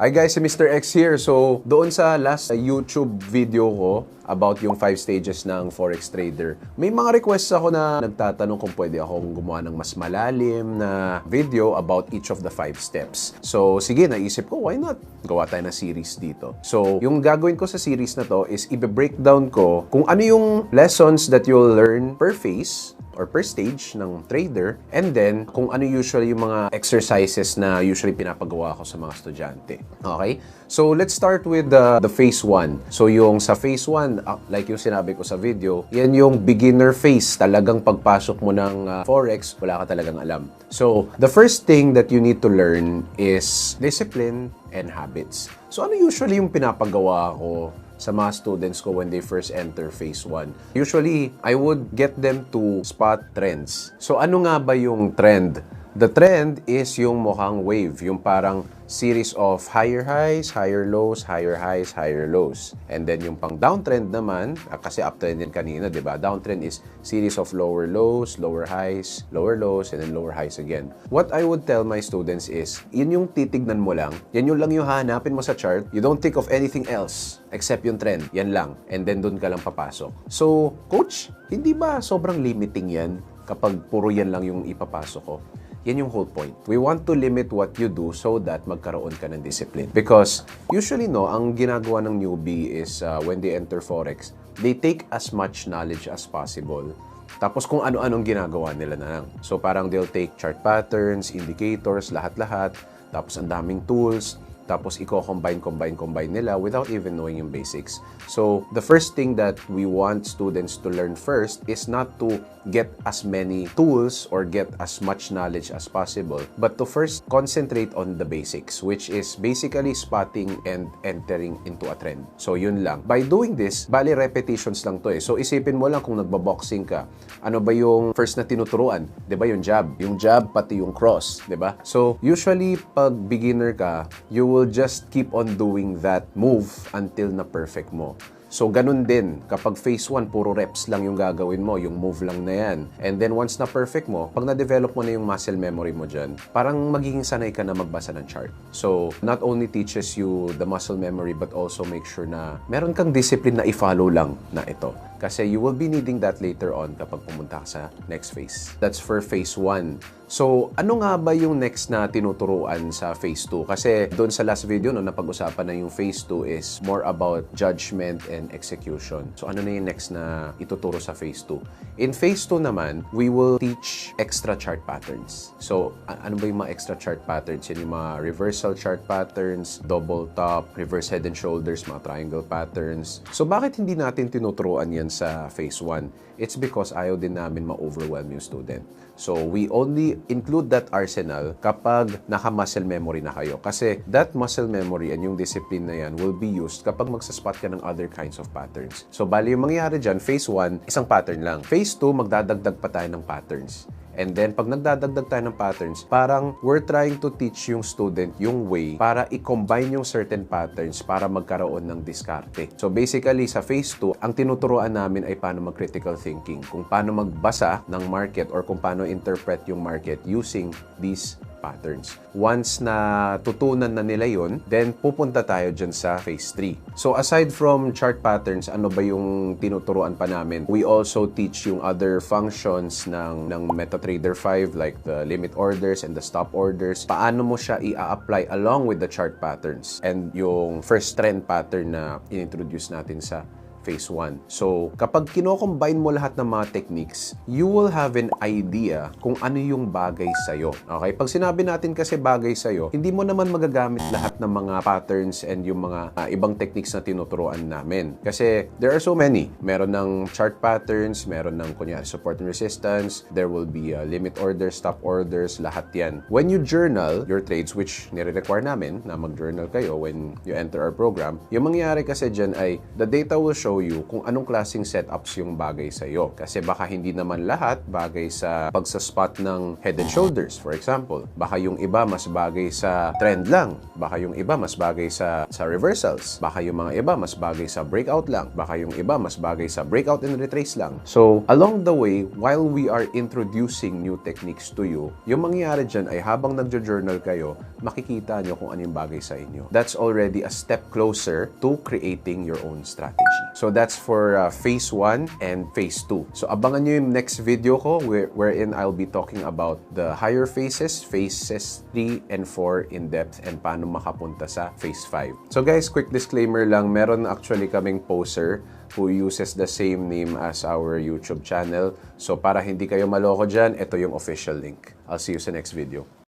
Hi guys, si Mr. X here. So, doon sa last YouTube video ko about yung 5 stages ng Forex trader, may mga requests ako na nagtatanong kung pwede akong gumawa ng mas malalim na video about each of the 5 steps. So, sige, naisip ko, why not? Gawa tayo ng series dito. So, yung gagawin ko sa series na to is i-breakdown ko kung ano yung lessons that you'll learn per phase or per stage ng trader, and then kung ano usually yung mga exercises na usually pinapagawa ko sa mga estudyante. Okay? So, let's start with the phase 1. So, yung sa phase 1, like yung sinabi ko sa video, yan yung beginner phase. Talagang pagpasok mo ng Forex, wala ka talagang alam. So, the first thing that you need to learn is discipline and habits. So, ano usually yung pinapagawa ko sa mga students ko when they first enter phase 1? Usually, I would get them to spot trends. So, ano nga ba yung trend? The trend is yung mukhang wave, yung parang series of higher highs, higher lows, higher highs, higher lows. And then yung pang downtrend naman, kasi uptrend din kanina, di ba? Downtrend is series of lower lows, lower highs, lower lows, and then lower highs again. What I would tell my students is, yun yung titignan mo lang, yan yung lang yung hanapin mo sa chart, you don't think of anything else except yung trend, yan lang. And then dun ka lang papasok. So, coach, hindi ba sobrang limiting yan kapag puro yan lang yung ipapasok ko? Yan yung whole point. We want to limit what you do so that magkaroon ka ng discipline. Because usually, no, ang ginagawa ng newbie is when they enter Forex, they take as much knowledge as possible. Tapos kung ano-anong ginagawa nila na lang. So parang they'll take chart patterns, indicators, lahat-lahat. Tapos ang daming tools. Tapos combine nila without even knowing yung basics. So, the first thing that we want students to learn first is not to get as many tools or get as much knowledge as possible, but to first concentrate on the basics, which is basically spotting and entering into a trend. So, yun lang. By doing this, bali repetitions lang to eh. So, isipin mo lang kung nagbaboxing ka, ano ba yung first na tinuturuan? 'Di ba yung jab? Yung jab pati yung cross, 'di ba? So, usually pag beginner ka, you will just keep on doing that move until na perfect mo. So, ganun din. Kapag phase 1, puro reps lang yung gagawin mo, yung move lang na yan. And then, once na perfect mo, pag na-develop mo na yung muscle memory mo dyan, parang magiging sanay ka na magbasa ng chart. So, not only teaches you the muscle memory, but also make sure na meron kang discipline na i-follow lang na ito. Kasi you will be needing that later on kapag pumunta ka sa next phase. That's for phase 1. So, ano nga ba yung next na tinuturuan sa phase 2? Kasi doon sa last video, no, napag-usapan na yung phase 2 is more about judgment and execution. So, ano na yung next na ituturo sa phase 2? In phase 2 naman, we will teach extra chart patterns. So, ano ba yung mga extra chart patterns? Yan yung mga reversal chart patterns, double top, reverse head and shoulders, mga triangle patterns. So, bakit hindi natin tinuturuan yan sa phase 1? It's because ayaw din namin ma-overwhelm yung student. So, we only include that arsenal kapag naka-muscle memory na kayo. Kasi that muscle memory and yung discipline na yan will be used kapag magsaspot ka ng other kinds of patterns. So, bali yung mangyayari dyan, phase 1, isang pattern lang. Phase 2, magdadagdag pa tayo ng patterns. And then, pag nagdadagdag tayo ng patterns, parang we're trying to teach yung student yung way para i-combine yung certain patterns para magkaroon ng diskarte. So, basically, sa phase 2, ang tinuturuan namin ay paano mag-critical thinking, kung paano magbasa ng market or kung paano interpret yung market using these patterns. Once na tutunan na nila yun, then pupunta tayo dyan sa phase 3. So aside from chart patterns, ano ba yung tinuturuan pa namin? We also teach yung other functions ng MetaTrader 5 like the limit orders and the stop orders. Paano mo siya i-apply along with the chart patterns and yung first trend pattern na in-introduce natin sa phase 1. So, kapag kino-combine mo lahat ng mga techniques, you will have an idea kung ano yung bagay sa'yo. Okay? Pag sinabi natin kasi bagay sa'yo, hindi mo naman magagamit lahat ng mga patterns and yung mga ibang techniques na tinuturuan namin. Kasi there are so many. Meron ng chart patterns, meron ng kunyari support and resistance, there will be limit orders, stop orders, lahat yan. When you journal your trades, which nire-require namin na mag-journal kayo when you enter our program, yung mangyayari kasi dyan ay the data will show you kung anong klaseng setups yung bagay sa iyo. Kasi baka hindi naman lahat bagay sa pagsaspot ng head and shoulders, for example. Baka yung iba mas bagay sa trend lang. Baka yung iba mas bagay sa reversals. Baka yung mga iba mas bagay sa breakout lang. Baka yung iba mas bagay sa breakout and retrace lang. So, along the way, while we are introducing new techniques to you, yung mangyayari dyan ay habang nagjo-journal kayo, makikita nyo kung ano yung bagay sa inyo. That's already a step closer to creating your own strategy. So that's for phase 1 and phase 2. So abangan nyo yung next video ko wherein I'll be talking about the higher phases 3 and 4 in depth and paano makapunta sa phase 5. So guys, quick disclaimer lang, meron actually kaming poser who uses the same name as our YouTube channel. So para hindi kayo maloko dyan, ito yung official link. I'll see you sa next video.